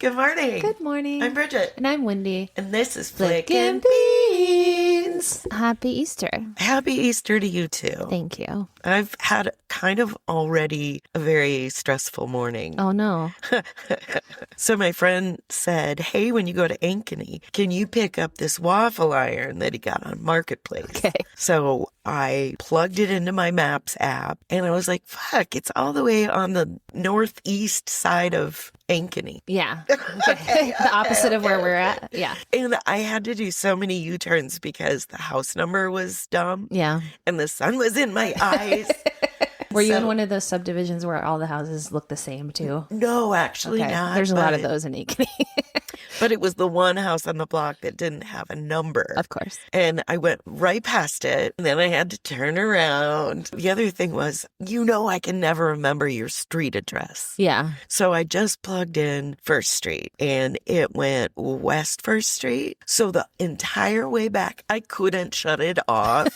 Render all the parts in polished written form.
Good morning. Good morning. I'm Bridget. And I'm Wendy. And this is Flickin' Flickin' Beans. Happy Easter. Happy Easter to you too. Thank you. I've had kind of already a very stressful morning. Oh, no. So my friend said, hey, when you go to Ankeny, can you pick up this waffle iron that he got on Marketplace? Okay. So I plugged it into my Maps app and I was like, fuck, it's all the way on the northeast side of Ankeny. Yeah. Okay. The opposite of where we're at. Yeah. And I had to do so many U-turns because the house number was dumb. Yeah. And the sun was in my eyes. Were you in one of those subdivisions where all the houses look the same too? No, actually not. There's a lot of those in Ankeny. But it was the one house on the block that didn't have a number. Of course. And I went right past it. And then I had to turn around. The other thing was, I can never remember your street address. Yeah. So I just plugged in First Street and it went West First Street. So the entire way back, I couldn't shut it off.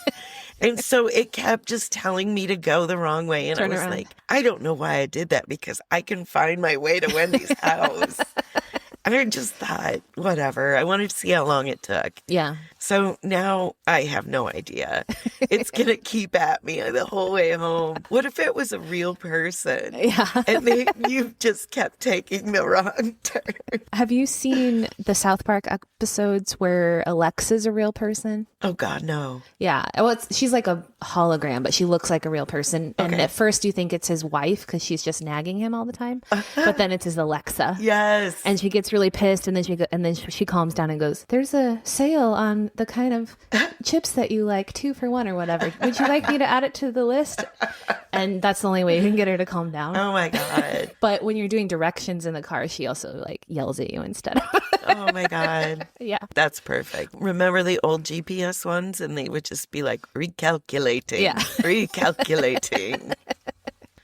And so it kept just telling me to go the wrong way. And Turn I was around. like, I don't know why I did that because I can find my way to Wendy's house. I just thought, whatever. I wanted to see how long it took. Yeah. So now I have no idea. It's going to keep at me the whole way home. What if it was a real person? Yeah. And you just kept taking the wrong turn. Have you seen the South Park episodes where Alexa's a real person? Oh, God, no. Yeah. Well, she's like a hologram, but she looks like a real person. And Okay. at first you think it's his wife because she's just nagging him all the time. But then it's his Alexa. Yes. And she gets really pissed, and then she calms down and goes, "There's a sale on the kind of chips that you like, 2 for 1 or whatever. Would you like me to add it to the list?" And that's the only way you can get her to calm down. Oh, my God. But when you're doing directions in the car, she also like yells at you instead of. Oh, my God. Yeah. That's perfect. Remember the old GPS ones? And they would just be like, recalculating. Yeah. Recalculating.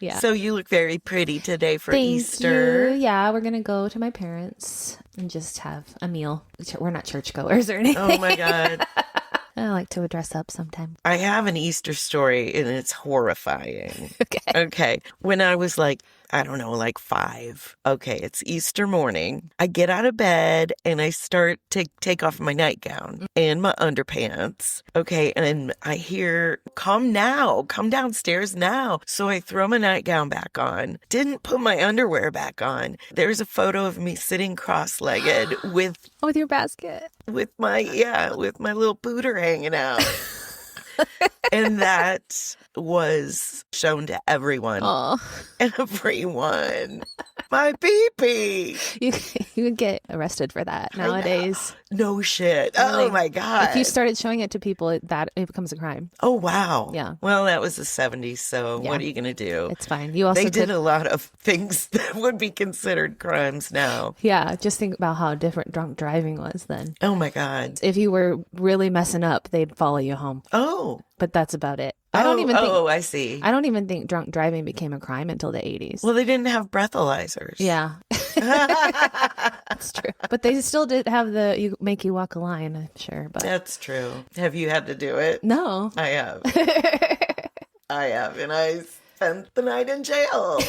Yeah. So you look very pretty today for Thank Easter. you. Yeah, we're gonna go to my parents and just have a meal. We're not churchgoers or anything. Oh, my God. I like to dress up sometime. I have an Easter story and it's horrifying. Okay. Okay. When I was like 5. Okay. It's Easter morning. I get out of bed and I start to take off my nightgown and my underpants. Okay. And I hear, come downstairs now. So I throw my nightgown back on. Didn't put my underwear back on. There's a photo of me sitting cross-legged with Oh, with your basket. my little pooter hanging out. And that was shown to everyone. Oh, Everyone. My pee-pee. you would get arrested for that nowadays. No shit. Oh, Really? my God. If you started showing it to people, it becomes a crime. Oh, wow. Yeah. Well, that was the 70s, so Yeah. what are you going to do? It's fine. You also They did could, a lot of things that would be considered crimes now. yeah. Just think about how different drunk driving was then. Oh, my God. If you were really messing up, they'd follow you home. Oh. But that's about it. I don't I see. think drunk driving became a crime until the 80s. Well, they didn't have breathalyzers. Yeah. That's true. But they still did have make you walk a line, I'm sure. But That's true. Have you had to do it? no. I have. I have, and I spent the night in jail.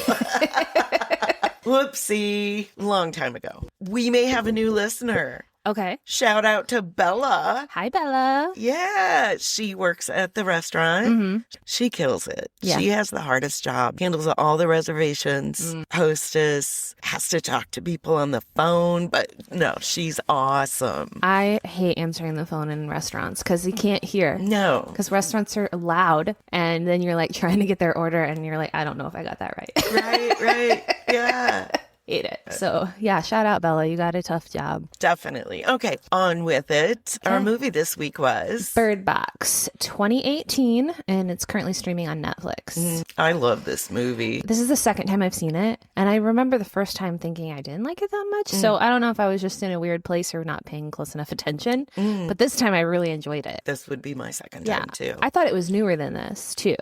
Whoopsie. Long time ago. We may have a new listener. Okay. Shout out to Bella. Hi, Bella. Yeah, she works at the restaurant. Mm-hmm. She kills it. Yeah. She has the hardest job, handles all the reservations, hostess, has to talk to people on the phone, but no, she's awesome. I hate answering the phone in restaurants because you can't hear. No. Because restaurants are loud, and then you're like trying to get their order, and you're like, I don't know if I got that right. Right. Yeah. Hate it. So yeah, shout out, Bella. You got a tough job. Definitely. Okay, on with it. Our movie this week was BIRDBOX 2018, and it's currently streaming on Netflix. I love this movie. This is the second time I've seen it, and I remember the first time thinking I didn't like it that much. So I don't know if I was just in a weird place or not paying close enough attention, but this time I really enjoyed it. This would be my second Yeah, time too. I thought it was newer than this too.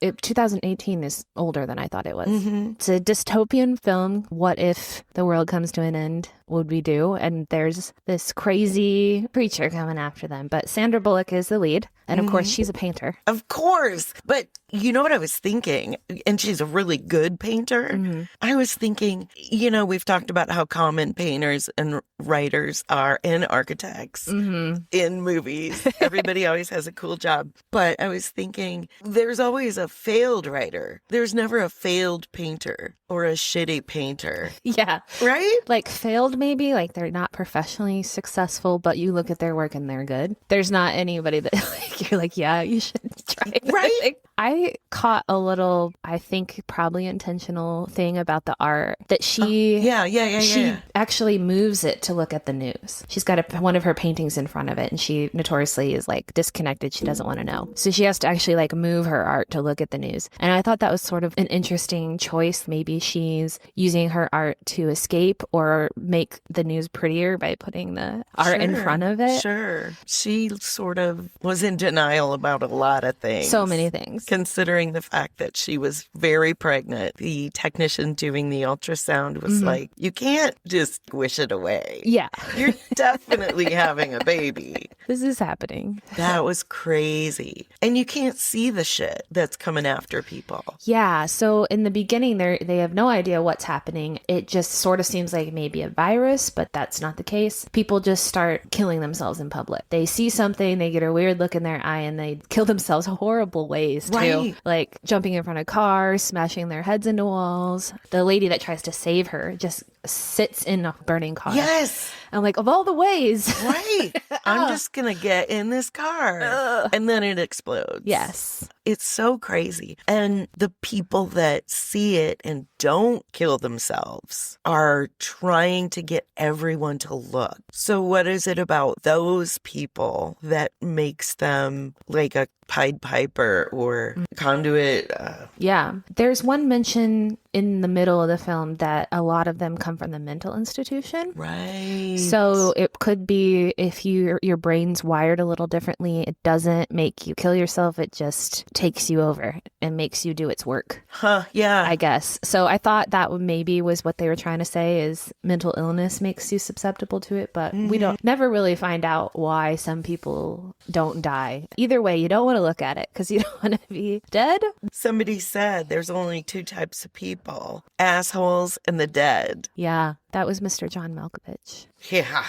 2018 is older than I thought it was. It's a dystopian film. What if the world comes to an end? Would we do? And there's this crazy creature coming after them. But Sandra Bullock is the lead, And of course, she's a painter. Of course. But you know what I was thinking? And she's a really good painter. I was thinking, we've talked about how common painters and writers are and architects in movies. Everybody always has a cool job. But I was thinking there's always a failed writer. There's never a failed painter or a shitty painter. Yeah. Right? Like failed maybe, like they're not professionally successful, but you look at their work and they're good. There's not anybody that like, you're like, yeah, you should try it. Right? I caught a little, I think probably intentional thing about the art that she she actually moves it to look at the news. She's got one of her paintings in front of it and she notoriously is like disconnected. She doesn't want to know. So she has to actually like move her art to look at the news. And I thought that was sort of an interesting choice. Maybe she's using her art to escape or make the news prettier by putting the art in front of it. Sure. She sort of was in denial about a lot of things. So many things. Considering the fact that she was very pregnant. The technician doing the ultrasound was like, you can't just wish it away. Yeah. You're definitely having a baby. This is happening. That was crazy. And you can't see the shit that's coming after people. Yeah. So in the beginning, they have no idea what's happening. It just sort of seems like maybe a virus, but that's not the case. People just start killing themselves in public. They see something, they get a weird look in their eye, and they kill themselves horrible ways too. Right. Like jumping in front of cars, smashing their heads into walls. The lady that tries to save her just sits in a burning car. Yes. I'm like, of all the ways. Right. I'm just going to get in this car. And then it explodes. Yes. It's so crazy. And the people that see it and don't kill themselves are trying to get everyone to look. So what is it about those people that makes them like a Pied Piper or Conduit? Yeah. There's one mention in the middle of the film that a lot of them come from the mental institution. Right. So it could be if your brain's wired a little differently, it doesn't make you kill yourself. It just takes you over and makes you do its work. Huh. Yeah. I guess. So I thought that maybe was what they were trying to say is mental illness makes you susceptible to it. But we never really find out why some people don't die. Either way, you don't want to look at it because you don't want to be dead. Somebody said there's only two types of people, assholes and the dead. Yeah, that was Mr. John Malkovich. Yeah.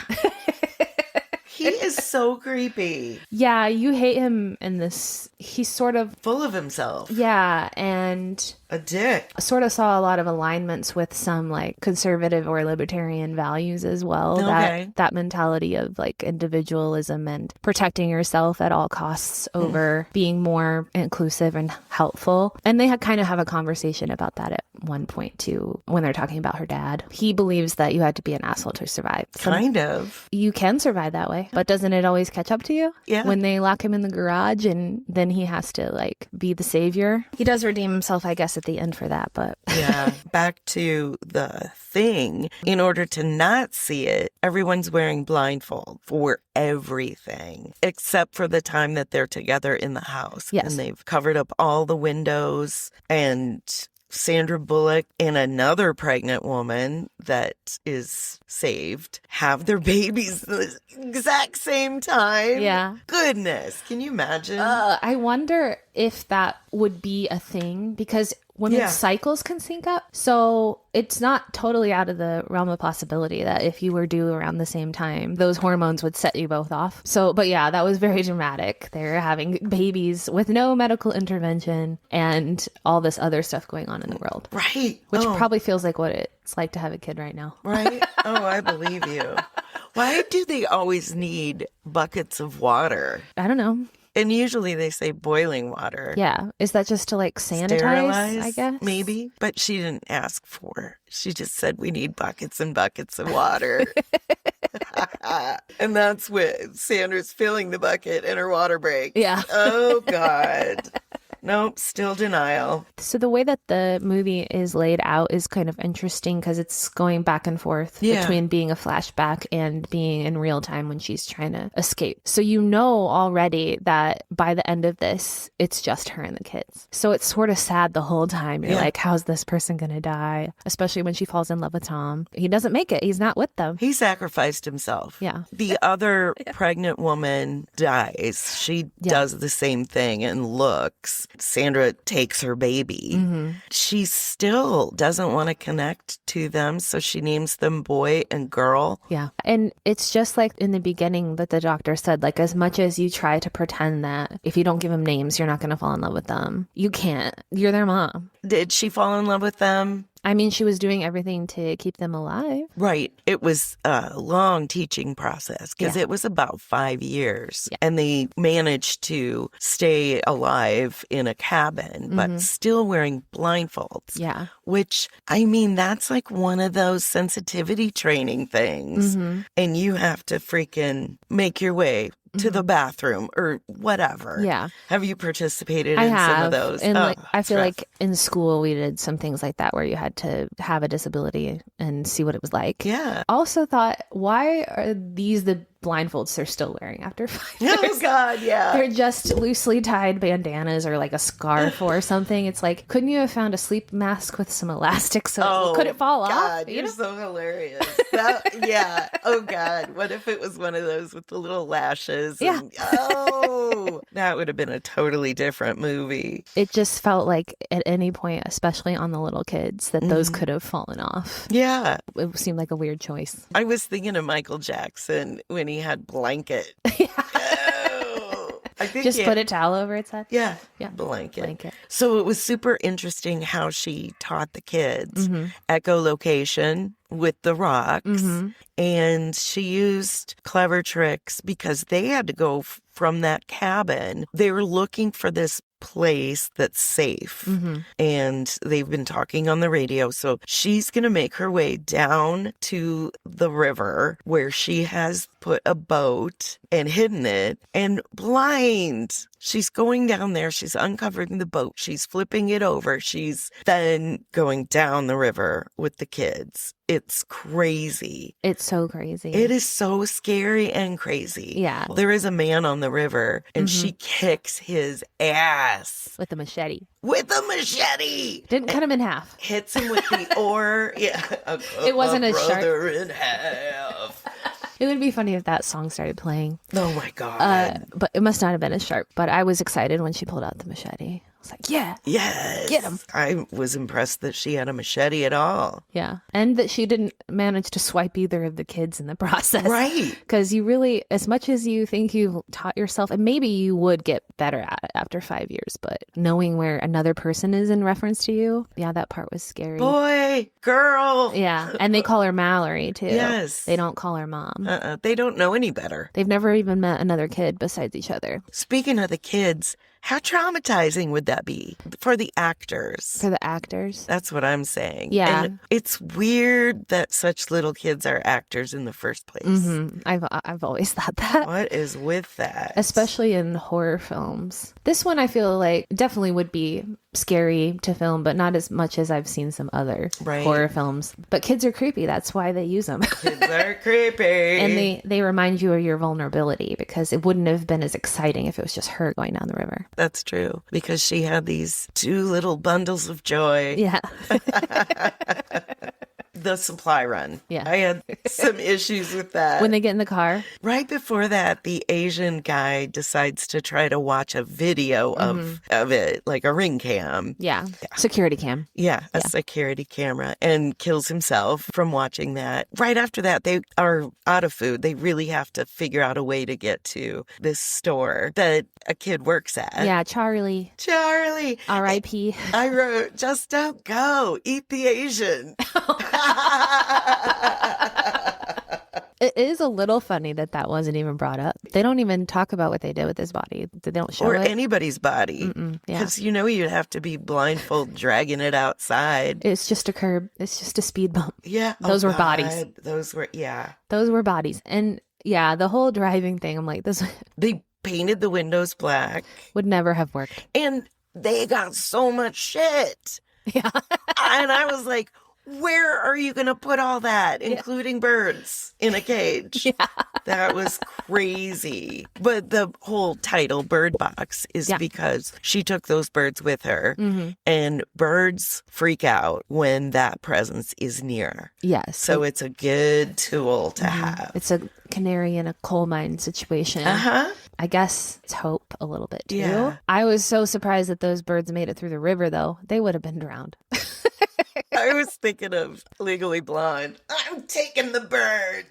He is so creepy. Yeah, you hate him in this. He's sort of full of himself. Yeah, and a dick. I sort of saw a lot of alignments with some like conservative or libertarian values as well. Okay. That mentality of like individualism and protecting yourself at all costs over being more inclusive and helpful. And they kind of have a conversation about that at one point too when they're talking about her dad. He believes that you had to be an asshole to survive. Kind of. You can survive that way, but doesn't it always catch up to you? Yeah. When they lock him in the garage and then he has to like be the savior. He does redeem himself, I guess, at the end for that, but yeah. Back to the thing. In order to not see it, everyone's wearing blindfolds for everything except for the time that they're together in the house. Yes. And they've covered up all the windows, and Sandra Bullock and another pregnant woman that is saved have their babies the exact same time. Yeah. Goodness. Can you imagine? I wonder if that would be a thing because women's cycles can sync up. So it's not totally out of the realm of possibility that if you were due around the same time, those hormones would set you both off. So, but yeah, that was very dramatic. They're having babies with no medical intervention and all this other stuff going on in the world. Right. Which probably feels like what it's like to have a kid right now. Right. Oh, I believe you. Why do they always need buckets of water? I don't know. And usually they say boiling water. Yeah. Is that just to like sanitize, sterilize, I guess? Maybe. But she didn't ask for. She just said we need buckets and buckets of water. And that's what Sandra's filling the bucket and her water breaks. Yeah. Oh, God. Nope, still denial. So the way that the movie is laid out is kind of interesting because it's going back and forth between being a flashback and being in real time when she's trying to escape. So you know already that by the end of this, it's just her and the kids. So it's sort of sad the whole time. You're like, how's this person going to die? Especially when she falls in love with Tom. He doesn't make it. He's not with them. He sacrificed himself. Yeah. The other pregnant woman dies. She does the same thing and looks. Sandra takes her baby. She still doesn't want to connect to them, so she names them boy and girl. Yeah. And it's just like in the beginning that the doctor said, like, as much as you try to pretend that if you don't give them names, you're not going to fall in love with them, you can't. You're their mom. Did she fall in love with them? I mean, she was doing everything to keep them alive. Right. It was a long teaching process because it was about 5 years. Yeah. And they managed to stay alive in a cabin, but still wearing blindfolds. Yeah. Which, I mean, that's like one of those sensitivity training things. And you have to freaking make your way to the bathroom or whatever. Yeah. Have you participated in some of those? And like, I feel like in school we did some things like that where you had to have a disability and see what it was like. Yeah. Also thought, why are these the blindfolds they're still wearing after 5 years? Oh, God, yeah. They're just loosely tied bandanas or like a scarf or something. It's like, couldn't you have found a sleep mask with some elastic so it couldn't fall God, off? You're so hilarious. Yeah. Oh, God. What if it was one of those with the little lashes? Yeah. That would have been a totally different movie. It just felt like at any point, especially on the little kids, that those could have fallen off. Yeah. It seemed like a weird choice. I was thinking of Michael Jackson when he had blanket. I think Just put a towel over its head? Yeah. Blanket. So it was super interesting how she taught the kids echolocation with the rocks. And she used clever tricks because they had to go from that cabin. They were looking for this place that's safe. And they've been talking on the radio. So she's going to make her way down to the river where she has put a boat and hidden it and blind. She's going down there. She's uncovering the boat. She's flipping it over. She's then going down the river with the kids. It's crazy. It's so crazy. It is so scary and crazy. Yeah. There is a man on the river and she kicks his ass. With a machete. With a machete. Didn't cut him in half. Hits him with the oar. Yeah. It wasn't a sharp. Brother in half. It would be funny if that song started playing. Oh my God. But it must not have been as sharp. But I was excited when she pulled out the machete. I was like, yeah. Yes. Get him. I was impressed that she had a machete at all. Yeah. And that she didn't manage to swipe either of the kids in the process. Right. Because you really, as much as you think you've taught yourself, and maybe you would get better at it after 5 years, but knowing where another person is in reference to you, yeah, that part was scary. Boy, girl. Yeah. And they call her Mallory, too. Yes. They don't call her mom. They don't know any better. They've never even met another kid besides each other. Speaking of the kids, how traumatizing would that be for the actors? For the actors? That's what I'm saying. Yeah. And it's weird that such little kids are actors in the first place. I've always thought that. What is with that? Especially in horror films. This one I feel like definitely would be scary to film, but not as much as I've seen some other horror films. But kids are creepy. That's why they use them. Kids are creepy. And they remind you of your vulnerability because it wouldn't have been as exciting if it was just her going down the river. That's true. Because she had these two little bundles of joy. Yeah. The supply run. Yeah. I had some issues with that. When they get in the car. Right before that, the Asian guy decides to try to watch a video of it, like a ring cam. Yeah. Security cam. Yeah, a security camera, and kills himself from watching that. Right after that, they are out of food. They really have to figure out a way to get to this store that a kid works at. Yeah, Charlie. R.I.P. I wrote, just don't go. Eat the Asian. It is a little funny that wasn't even brought up. They don't even talk about what they did with his body. They don't show or it. anybody's body. Because you'd have to be blindfold dragging it outside. It's just a curb. It's just a speed bump. Yeah. Those were bodies. Those were bodies. And yeah, the whole driving thing, I'm like, this They painted the windows black. would never have worked. And they got so much shit. Yeah. And I was like, where are you going to put all that, including birds in a cage? Yeah. That was crazy. But the whole title, Bird Box, is because she took those birds with her. And birds freak out when that presence is near. Yes. So it's a good tool to have. It's a canary in a coal mine situation. I guess it's hope a little bit too. Yeah. I was so surprised that those birds made it through the river, though. They would have been drowned. I was thinking of Legally Blonde. I'm taking the birds.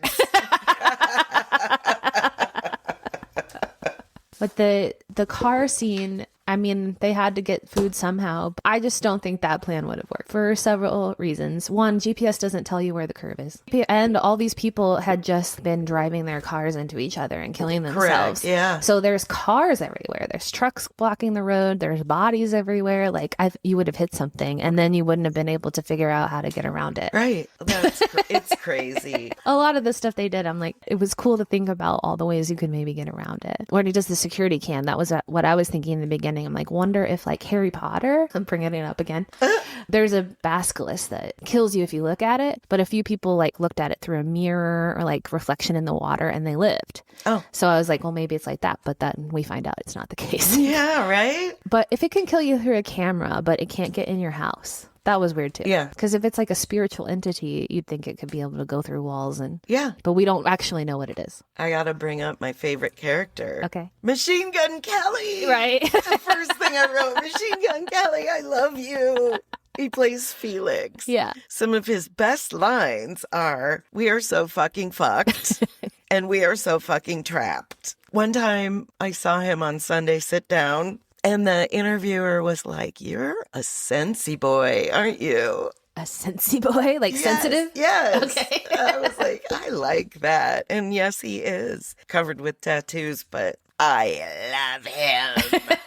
But the car scene, I mean, they had to get food somehow. I just don't think that plan would have worked for several reasons. One, GPS doesn't tell you where the curve is. And all these people had just been driving their cars into each other and killing themselves. Correct, yeah. So there's cars everywhere. There's trucks blocking the road. There's bodies everywhere. Like, you would have hit something, and then you wouldn't have been able to figure out how to get around it. Right. It's crazy. A lot of the stuff they did, I'm like, it was cool to think about all the ways you could maybe get around it. When he does the security cam, that was what I was thinking in the beginning. I'm like, wonder if like Harry Potter, I'm bringing it up again, there's a basilisk that kills you if you look at it. But a few people like looked at it through a mirror or like reflection in the water and they lived. Oh. So I was like, well, maybe it's like that. But then we find out it's not the case. Yeah, right? But if it can kill you through a camera, but it can't get in your house, that was weird too. Yeah. Because if it's like a spiritual entity, you'd think it could be able to go through walls and... Yeah. But we don't actually know what it is. I gotta bring up my favorite character. Okay. Machine Gun Kelly! Right. The first thing I wrote, Machine Gun Kelly, I love you. He plays Felix. Yeah. Some of his best lines are, we are so fucking fucked and we are so fucking trapped. One time I saw him on Sunday Sit Down and the interviewer was like, you're a sensey boy, aren't you? A sensey boy? Like yes, sensitive? Yes. Okay. I was like, I like that. And yes, he is covered with tattoos, but I love him.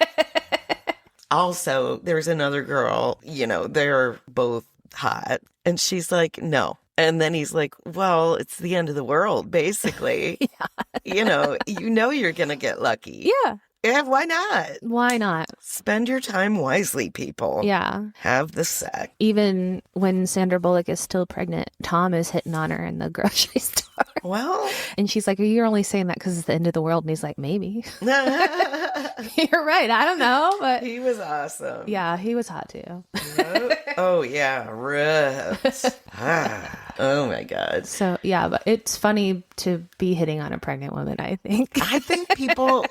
Also, there's another girl, you know, they're both hot. And she's like, no. And then he's like, well, it's the end of the world, basically. Yeah. You know you're going to get lucky. Yeah. Yeah, why not? Why not? Spend your time wisely, people. Yeah. Have the sex. Even when Sandra Bullock is still pregnant, Tom is hitting on her in the grocery store. Well. And she's like, you're only saying that because it's the end of the world. And he's like, maybe. You're right. I don't know. But he was awesome. Yeah, he was hot too. Oh, yeah. Rough. Oh, my God. So, yeah, but it's funny to be hitting on a pregnant woman, I think. I think people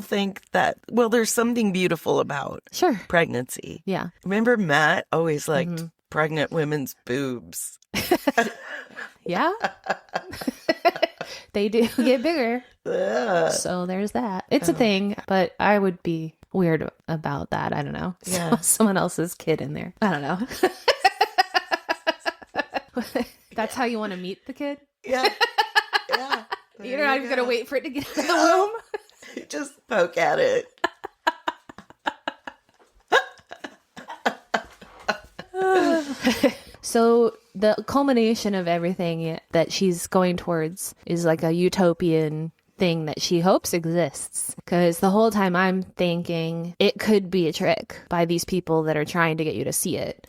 think that, well, there's something beautiful about pregnancy. Yeah. Remember Matt always liked pregnant women's boobs. Yeah. They do get bigger. So there's that. It's a thing, but I would be weird about that. I don't know. Yeah. Someone else's kid in there. I don't know. That's how you want to meet the kid? Yeah. Yeah. You're not even going to wait for it to get out of the womb? Just poke at it. So the culmination of everything that she's going towards is like a utopian thing that she hopes exists. Because the whole time I'm thinking it could be a trick by these people that are trying to get you to see it.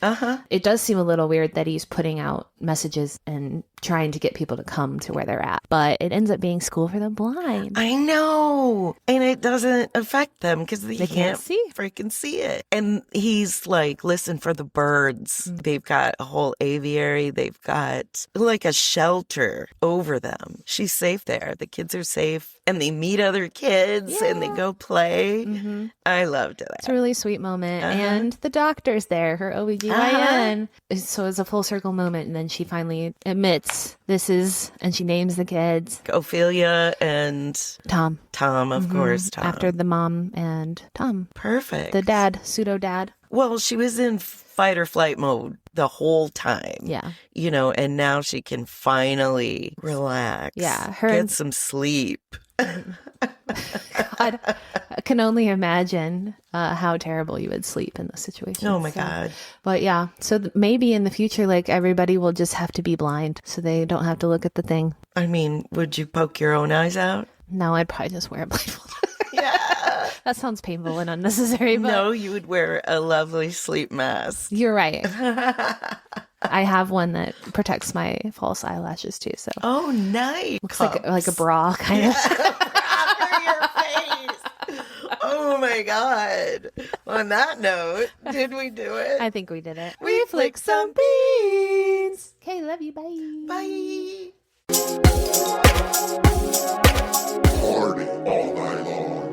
It does seem a little weird that he's putting out messages and trying to get people to come to where they're at. But it ends up being school for the blind. I know. And it doesn't affect them because they can't see. Freaking see it. And he's like, listen for the birds. They've got a whole aviary. They've got like a shelter over them. She's safe there. The kids are safe. And they meet other kids and they go play. I loved it. It's a really sweet moment. And the doctor's there, her OBGYN. So it's a full circle moment. And then she finally admits this is, and she names the kids. Ophelia and Tom. Tom, of course, Tom. After the mom and Tom. Perfect. The dad, pseudo dad. Well, she was in fight or flight mode the whole time. Yeah. And now she can finally relax. Yeah. Get some sleep. God, I can only imagine how terrible you would sleep in this situation. Oh my God. But yeah, so maybe in the future, like everybody will just have to be blind so they don't have to look at the thing. I mean, would you poke your own eyes out? No, I'd probably just wear a blindfold. Yeah. That sounds painful and unnecessary, but No, you would wear a lovely sleep mask. you're right. I have one that protects my false eyelashes too, so Oh, nice. looks like a bra kind of. For your face. Oh my God. On that note, did we do it? I think we did it. We flicked some beans. Okay, love you. Bye. Bye. Party all night long.